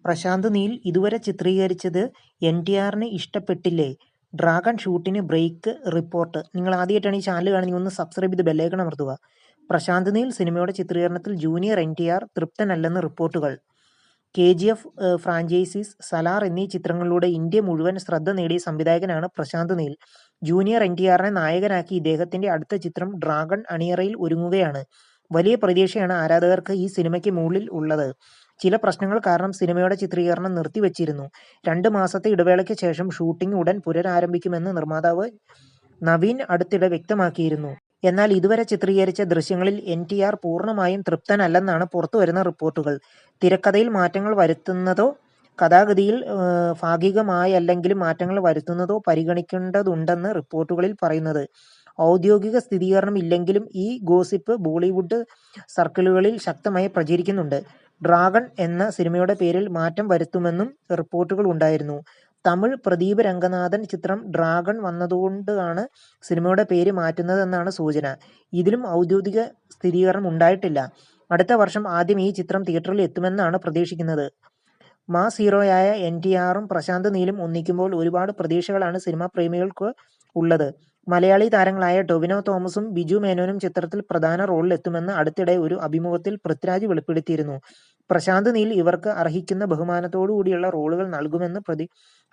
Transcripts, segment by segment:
Prashant Neil ഇതുവരെ ചിത്രീകരിച്ചത് NTRന് ഇഷ്ടപ്പെട്ടില്ലേ? ഡ്രാഗൺ ഷൂട്ടിന് ബ്രേക്ക് റിപ്പോർട്ട്. നിങ്ങൾ ആദ്യമായിട്ടാണ് ഈ ചാനൽ കാണുന്നത്, ഒന്ന് സബ്സ്ക്രൈബ് ചെയ്ത് ബെല്ലൈക്കൺ അമർത്തുക. പ്രശാന്ത് നീൽ സിനിമയുടെ ചിത്രീകരണത്തിൽ ജൂനിയർ NTR തൃപ്തനല്ലെന്ന് റിപ്പോർട്ടുകൾ. KGF ഫ്രാഞ്ചൈസീസ്, സലാർ എന്നീ ചിത്രങ്ങളിലൂടെ ഇന്ത്യ മുഴുവൻ ശ്രദ്ധ നേടിയ സംവിധായകനാണ് പ്രശാന്ത് നീൽ. ജൂനിയർ NTRനെ നായകനാക്കി ഇദ്ദേഹത്തിന്റെ അടുത്ത ചിത്രം ഡ്രാഗൺ അണിയറയിൽ ഒരുങ്ങുകയാണ്. വലിയ പ്രതീക്ഷയാണ് ആരാധകർക്ക് ഈ സിനിമയ്ക്ക് മുകളിൽ ഉള്ളത്. ചില പ്രശ്നങ്ങൾ കാരണം സിനിമയുടെ ചിത്രീകരണം നിർത്തിവച്ചിരുന്നു. 2 മാസത്തെ ഇടവേളയ്ക്ക് ശേഷം ഷൂട്ടിംഗ് ഉടൻ പുനരാരംഭിക്കുമെന്ന് നിർമ്മാതാവ് നവീൻ അടുത്തിടെ വ്യക്തമാക്കിയിരുന്നു. എന്നാൽ ഇതുവരെ ചിത്രീകരിച്ച ദൃശ്യങ്ങളിൽ NTR പൂർണ്ണമായും തൃപ്തനല്ലെന്നാണ് പുറത്തുവരുന്ന റിപ്പോർട്ടുകൾ. തിരക്കഥയിൽ മാറ്റങ്ങൾ വരുത്തുന്നതോ കഥാഗതിയിൽ ഭാഗികമായല്ലെങ്കിലും മാറ്റങ്ങൾ വരുത്തുന്നതോ പരിഗണിക്കേണ്ടതുണ്ടെന്ന് റിപ്പോർട്ടുകളിൽ പറയുന്നത്. ഔദ്യോഗിക സ്ഥിരീകരണം ഇല്ലെങ്കിലും ഈ ഗോസിപ്പ് ബോളിവുഡ് സർക്കിളുകളിൽ ശക്തമായി പ്രചരിക്കുന്നുണ്ട്. ഡ്രാഗൺ എന്ന സിനിമയുടെ പേരിൽ മാറ്റം വരുത്തുമെന്നും റിപ്പോർട്ടുകൾ ഉണ്ടായിരുന്നു. തമിഴ് പ്രദീപ് രംഗനാഥൻ ചിത്രം ഡ്രാഗൺ വന്നതുകൊണ്ടാണ് സിനിമയുടെ പേര് മാറ്റുന്നതെന്നാണ് സൂചന. ഇതിലും ഔദ്യോഗിക സ്ഥിരീകരണം ഉണ്ടായിട്ടില്ല. അടുത്ത വർഷം ആദ്യം ഈ ചിത്രം തിയേറ്ററിൽ എത്തുമെന്നാണ് പ്രതീക്ഷിക്കുന്നത്. മാസ് ഹീറോയായ NTRും പ്രശാന്ത് നീലും ഒന്നിക്കുമ്പോൾ ഒരുപാട് പ്രതീക്ഷകളാണ് സിനിമാ പ്രേമികൾക്ക് ഉള്ളത്. മലയാളി താരങ്ങളായ ടൊവിനോ തോമസും ബിജു മേനോനും ചിത്രത്തിൽ പ്രധാന റോളിലെത്തുമെന്ന് അടുത്തിടെ ഒരു അഭിമുഖത്തിൽ പൃഥ്വിരാജ് വെളിപ്പെടുത്തിയിരുന്നു. പ്രശാന്ത് നീൽ ഇവർക്ക് അർഹിക്കുന്ന ബഹുമാനത്തോടുകൂടിയുള്ള റോളുകൾ നൽകുമെന്ന്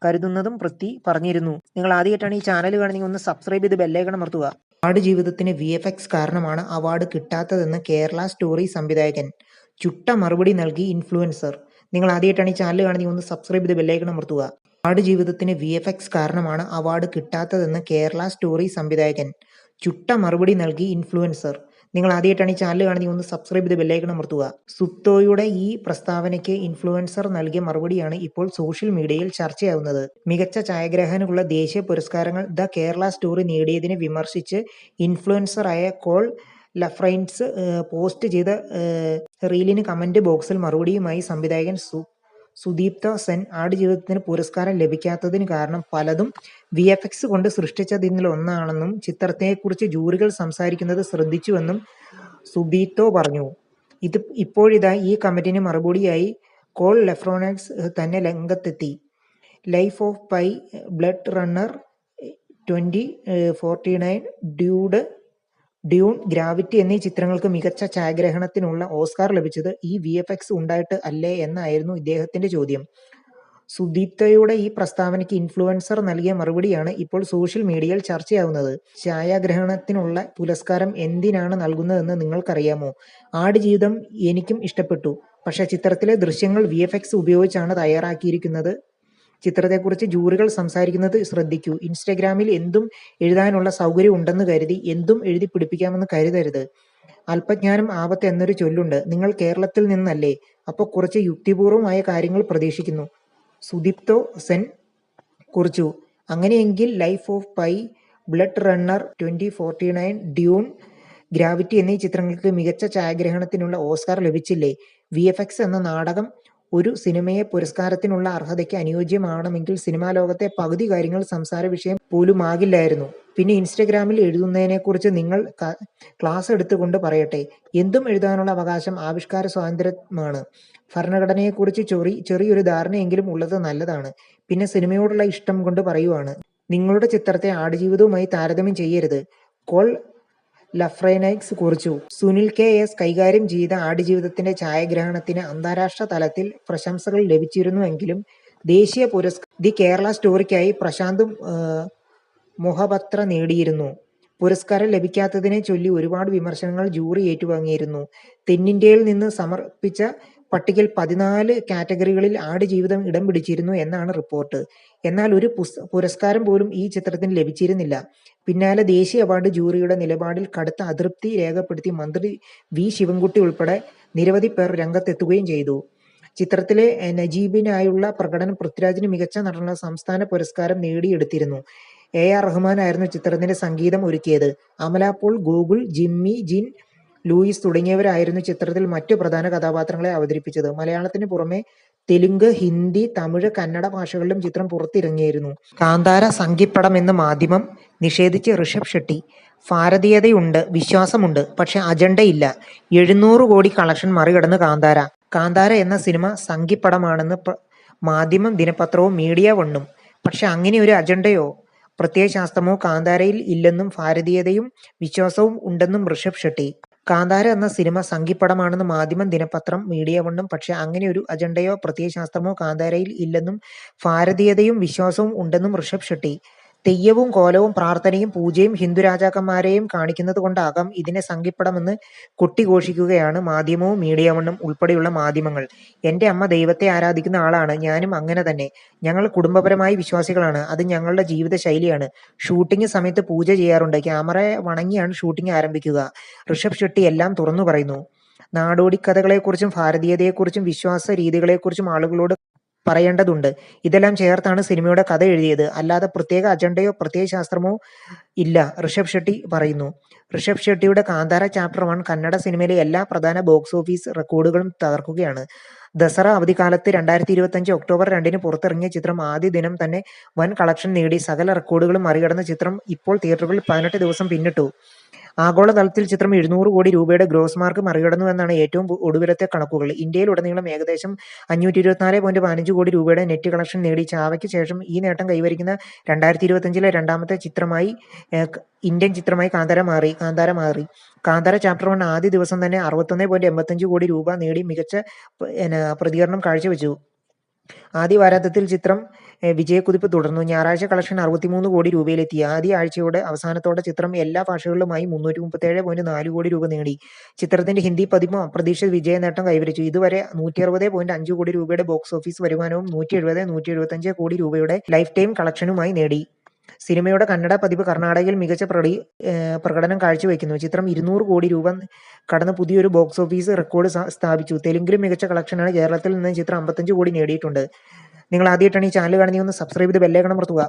കരുതുന്നതും പൃഥ്വി പറഞ്ഞിരുന്നു. നിങ്ങൾ ആദ്യമായിട്ടാണ് ഈ ചാനൽ കാണുന്നത്, ഒന്ന് സബ്സ്ക്രൈബ് ചെയ്ത് ബെല്ലൈക്കൺ അമർത്തുക. ആടുജീവിതത്തിന് VFX കാരണമാണ് അവാർഡ് കിട്ടാത്തതെന്ന് കേരള സ്റ്റോറി സംവിധായകൻ. ചുട്ട മറുപടി നൽകി ഇൻഫ്ലുവൻസർ. നിങ്ങൾ ആദ്യമായിട്ടാണ് ഈ ചാനൽ കാണുന്നത്, ഒന്ന് സബ്സ്ക്രൈബ് ചെയ്ത് ബെല്ലൈക്കൺ അമർത്തുക. ആടുജീവിതത്തിന് VFX കാരണമാണ് അവാർഡ് കിട്ടാത്തതെന്ന് കേരള സ്റ്റോറി സംവിധായകൻ. ചുട്ട മറുപടി നൽകി ഇൻഫ്ലുവൻസർ. നിങ്ങൾ ആദ്യമായിട്ടാണ് ഈ ചാനൽ കാണുന്നത്, ഒന്ന് സബ്സ്ക്രൈബ് ചെയ്ത് ബെല്ലൈക്കൺ അമർത്തുക. സുപ്തോയുടെ ഈ പ്രസ്താവനയ്ക്ക് ഇൻഫ്ലുവൻസർ നൽകിയ മറുപടിയാണ് ഇപ്പോൾ സോഷ്യൽ മീഡിയയിൽ ചർച്ചയാവുന്നത്. മികച്ച ഛായാഗ്രാഹകനുള്ള ദേശീയ പുരസ്കാരങ്ങൾ ദ കേരള സ്റ്റോറി നേടിയതിനെ വിമർശിച്ച് ഇൻഫ്ലുവൻസറായ കോൾ ലഫ്രൈൻസ് പോസ്റ്റ് ചെയ്ത റീലിന് കമന്റ് ബോക്സിൽ മറുപടിയുമായി സംവിധായകൻ സുദീപ്ത സെൻ ആടുജീവിതത്തിന് പുരസ്കാരം ലഭിക്കാത്തതിന് കാരണം പലതും VFX കൊണ്ട് സൃഷ്ടിച്ചതിലൊന്നാണെന്നും ചിത്രത്തെക്കുറിച്ച് ജൂറികൾ സംസാരിക്കുന്നത് ശ്രദ്ധിച്ചുവെന്നും സുദീപ്തോ പറഞ്ഞു. ഇപ്പോഴിതാ ഈ കമന്റിന് മറുപടിയായി കോൾ ലഫ്രോനക്സ് തന്നെ രംഗത്തെത്തി. Life of pi, blood runner 2049, Dune, gravity എന്നീ ചിത്രങ്ങൾക്ക് മികച്ച ഛായാഗ്രഹണത്തിനുള്ള ഓസ്കാർ ലഭിച്ചത് ഈ VFX ഉണ്ടായിട്ട് അല്ലേ എന്നായിരുന്നു ഇദ്ദേഹത്തിന്റെ ചോദ്യം. സുദീപ്തയുടെ ഈ പ്രസ്താവനയ്ക്ക് ഇൻഫ്ലുവൻസർ നൽകിയ മറുപടിയാണ് ഇപ്പോൾ സോഷ്യൽ മീഡിയയിൽ ചർച്ചയാവുന്നത്. ഛായാഗ്രഹണത്തിനുള്ള പുരസ്കാരം എന്തിനാണ് നൽകുന്നതെന്ന് നിങ്ങൾക്കറിയാമോ? ആടുജീവിതം എനിക്കും ഇഷ്ടപ്പെട്ടു. പക്ഷേ ചിത്രത്തിലെ ദൃശ്യങ്ങൾ VFX ഉപയോഗിച്ചാണ് തയ്യാറാക്കിയിരിക്കുന്നത്. ചിത്രത്തെക്കുറിച്ച് ജൂറികൾ സംസാരിക്കുന്നത് ശ്രദ്ധിക്കൂ. ഇൻസ്റ്റഗ്രാമിൽ എന്തും എഴുതാനുള്ള സൗകര്യം ഉണ്ടെന്ന് കരുതി എന്തും എഴുതി പിടിപ്പിക്കാമെന്ന് കരുതരുത്. അല്പജ്ഞാനം ആപത്ത് എന്നൊരു ചൊല്ലുണ്ട്. നിങ്ങൾ കേരളത്തിൽ നിന്നല്ലേ, അപ്പോൾ കുറച്ച് യുക്തിപൂർവമായ കാര്യങ്ങൾ പ്രതീക്ഷിക്കുന്നു. സുദീപ്തോ സെൻ കുറിച്ചു. അങ്ങനെയെങ്കിൽ life of pi, blood runner 2049, Dune, gravity എന്നീ ചിത്രങ്ങൾക്ക് മികച്ച ഛായാഗ്രഹണത്തിനുള്ള ഓസ്കാർ ലഭിച്ചില്ലേ? VFX എന്ന നാടകം ഒരു സിനിമയെ പുരസ്കാരത്തിനുള്ള അർഹതയ്ക്ക് അനുയോജ്യമാണെങ്കിൽ സിനിമാ ലോകത്തെ പകുതി കാര്യങ്ങൾ സംസാര വിഷയം പോലുമാകില്ലായിരുന്നു. പിന്നെ ഇൻസ്റ്റഗ്രാമിൽ എഴുതുന്നതിനെക്കുറിച്ച് നിങ്ങൾ ക്ലാസ് എടുത്തുകൊണ്ട് പറയട്ടെ. എന്തും എഴുതാനുള്ള അവകാശം ആവിഷ്കാര സ്വാതന്ത്ര്യമാണ്. ഭരണഘടനയെക്കുറിച്ച് ചെറിയൊരു ധാരണയെങ്കിലും ഉള്ളത് നല്ലതാണ്. പിന്നെ സിനിമയോടുള്ള ഇഷ്ടം കൊണ്ട് പറയുവാണ്. നിങ്ങളുടെ ചിത്രത്തെ ആടുജീവിതവുമായി താരതമ്യം ചെയ്യരുത്. കോൾ ലഫ്രൈനൈക്സ് കുറിച്ചു. സുനിൽ KS കൈകാര്യം ചെയ്ത ആടുജീവിതത്തിന്റെ ഛായാഗ്രഹണത്തിന് അന്താരാഷ്ട്ര തലത്തിൽ പ്രശംസകൾ ലഭിച്ചിരുന്നുവെങ്കിലും ദേശീയ ദി കേരള സ്റ്റോറിക്കായി പ്രശാന്ത് മൊഹപത്ര നേടിയിരുന്നു. പുരസ്കാരം ലഭിക്കാത്തതിനെ ചൊല്ലി ഒരുപാട് വിമർശനങ്ങൾ ജൂറി ഏറ്റുവാങ്ങിയിരുന്നു. തെന്നിന്ത്യയിൽ നിന്ന് സമർപ്പിച്ച പട്ടികയിൽ 14 കാറ്റഗറികളിൽ ആടുജീവിതം ഇടം പിടിച്ചിരുന്നു എന്നാണ് റിപ്പോർട്ട്. എന്നാൽ ഒരു പുരസ്കാരം പോലും ഈ ചിത്രത്തിന് ലഭിച്ചിരുന്നില്ല. പിന്നാലെ ദേശീയ അവാർഡ് ജൂറിയുടെ നിലപാടിൽ കടുത്ത അതൃപ്തി രേഖപ്പെടുത്തി മന്ത്രി V ശിവൻകുട്ടി ഉൾപ്പെടെ നിരവധി പേർ രംഗത്തെത്തുകയും ചെയ്തു. ചിത്രത്തിലെ നജീബിനായുള്ള പ്രകടനം പൃഥ്വിരാജിന് മികച്ച നടനുള്ള സംസ്ഥാന പുരസ്കാരം നേടിയെടുത്തിരുന്നു. AR റഹ്മാൻ ആയിരുന്നു ചിത്രത്തിന്റെ സംഗീതം ഒരുക്കിയത്. അമല പോൾ, ഗോകുൽ, ജിമ്മി, ജിൻ, ലൂയിസ് തുടങ്ങിയവരായിരുന്നു ചിത്രത്തിൽ മറ്റു പ്രധാന കഥാപാത്രങ്ങളെ അവതരിപ്പിച്ചത്. മലയാളത്തിന് പുറമെ തെലുങ്ക്, ഹിന്ദി, തമിഴ്, കന്നഡ ഭാഷകളിലും ചിത്രം പുറത്തിറങ്ങിയിരുന്നു. കാന്താര സംഘിപ്പടം എന്ന് മാധ്യമം നിഷേധിച്ച് ഋഷഭ് ഷെട്ടി. ഭാരതീയതയുണ്ട്, വിശ്വാസമുണ്ട്, പക്ഷെ അജണ്ടയില്ല. 700 കോടി കളക്ഷൻ മറികടന്ന് കാന്താര. കാന്താര എന്ന സിനിമ സംഘിപ്പടമാണെന്ന് മാധ്യമം, ദിനപത്രവും മീഡിയ വണ്ണും. പക്ഷെ അങ്ങനെയൊരു അജണ്ടയോ പ്രത്യയശാസ്ത്രമോ കാന്താരയിൽ ഇല്ലെന്നും ഭാരതീയതയും വിശ്വാസവും ഉണ്ടെന്നും ഋഷഭ് ഷെട്ടി. കാന്താര എന്ന സിനിമ സംഘിപ്പടമാണെന്ന് മാധ്യമം, ദിനപത്രം, മീഡിയ വണ്ണും. പക്ഷെ അങ്ങനെയൊരു അജണ്ടയോ പ്രത്യയശാസ്ത്രമോ കാന്താരയിൽ ഇല്ലെന്നും ഭാരതീയതയും വിശ്വാസവും ഉണ്ടെന്നും ഋഷഭ് ഷെട്ടി. തെയ്യവും കോലവും പ്രാർത്ഥനയും പൂജയും ഹിന്ദു രാജാക്കന്മാരെയും കാണിക്കുന്നത് കൊണ്ടാകാം ഇതിനെ സംഘിപ്പടമെന്ന് കൊട്ടിഘോഷിക്കുകയാണ് മാധ്യമവും, മീഡിയ വണ്ണും ഉൾപ്പെടെയുള്ള മാധ്യമങ്ങൾ. എന്റെ അമ്മ ദൈവത്തെ ആരാധിക്കുന്ന ആളാണ്. ഞാനും അങ്ങനെ തന്നെ. ഞങ്ങൾ കുടുംബപരമായി വിശ്വാസികളാണ്. അത് ഞങ്ങളുടെ ജീവിത ശൈലിയാണ്. ഷൂട്ടിംഗ് സമയത്ത് പൂജ ചെയ്യാറുണ്ട്. ക്യാമറയെ വണങ്ങിയാണ് ഷൂട്ടിംഗ് ആരംഭിക്കുക. ഋഷഭ് ഷെട്ടി എല്ലാം തുറന്നു പറയുന്നു. നാടോടിക്കഥകളെക്കുറിച്ചും ഭാരതീയതയെക്കുറിച്ചും വിശ്വാസ രീതികളെക്കുറിച്ചും ആളുകളോട് പറയേണ്ടതുണ്ട്. ഇതെല്ലാം ചേർത്താണ് സിനിമയുടെ കഥ എഴുതിയത്. അല്ലാതെ പ്രത്യേക അജണ്ടയോ പ്രത്യയശാസ്ത്രമോ ഇല്ല, ഋഷഭ് ഷെട്ടി പറയുന്നു. ഋഷഭ് ഷെട്ടിയുടെ കാന്താര ചാപ്റ്റർ 1 കന്നഡ സിനിമയിലെ എല്ലാ പ്രധാന ബോക്സ് ഓഫീസ് റെക്കോർഡുകളും തകർക്കുകയാണ്. ദസറ അവധിക്കാലത്ത് 2025 ഒക്ടോബർ 2 പുറത്തിറങ്ങിയ ചിത്രം ആദ്യ ദിനം തന്നെ വൻ കളക്ഷൻ നേടി. സകല റെക്കോർഡുകളും മറികടന്ന ചിത്രം ഇപ്പോൾ തിയേറ്ററുകളിൽ 18 ദിവസം പിന്നിട്ടു. ആഗോളതലത്തിൽ ചിത്രം 700 കോടി രൂപയുടെ ഗ്രോസ് മാർക്ക് മറികടന്നുവെന്നാണ് ഏറ്റവും ഒടുവിലത്തെ കണക്കുകൾ. ഇന്ത്യയിലുടനീളം ഏകദേശം 524.15 കോടി രൂപയുടെ നെറ്റ് കളക്ഷൻ നേടി. ചാവയ്ക്ക് ശേഷം ഈ നേട്ടം കൈവരിക്കുന്ന 2025 രണ്ടാമത്തെ ഇന്ത്യൻ ചിത്രമായി കാന്താര മാറി. കാന്താര ചാപ്റ്റർ 1 ആദ്യ ദിവസം തന്നെ 61.85 കോടി രൂപ നേടി മികച്ച പ്രതികരണം കാഴ്ചവെച്ചു. ആദ്യ വാരാന്ത്യത്തിൽ ചിത്രം വിജയക്കുതിപ്പ് തുടർന്നു. ഞായറാഴ്ച കളക്ഷൻ 63 കോടി രൂപയിലെത്തി. ആദ്യ ആഴ്ചയുടെ അവസാനത്തോടെ ചിത്രം എല്ലാ ഭാഷകളിലുമായി 337.4 കോടി രൂപ നേടി. ചിത്രത്തിന്റെ ഹിന്ദി പതിപ്പും അപ്രതീക്ഷിത വിജയനേട്ടം കൈവരിച്ചു. ഇതുവരെ 160.5 കോടി രൂപയുടെ ബോക്സ് ഓഫീസ് വരുമാനവും 175 കോടി രൂപയുടെ ലൈഫ് ടൈം കളക്ഷനുമായി നേടി. സിനിമയുടെ കന്നഡ പതിപ്പ് കർണാടകയിൽ മികച്ച പ്രകടനം കാഴ്ചവെക്കുന്നു. ചിത്രം 200 കോടി രൂപ കടന്ന് പുതിയൊരു ബോക്സ് ഓഫീസ് റെക്കോർഡ് സ്ഥാപിച്ചു. തെലുങ്കിലും മികച്ച കളക്ഷനാണ്. കേരളത്തിൽ നിന്ന് ചിത്രം 55 കോടി നേടിയിട്ടുണ്ട്. നിങ്ങൾ ആദ്യമായിട്ടാണ് ഈ ചാനൽ കാണുന്നതെങ്കിൽ ഒന്ന് സബ്സ്ക്രൈബ് ചെയ്ത് ബെല്ലൈക്കൺ അമർത്തുക.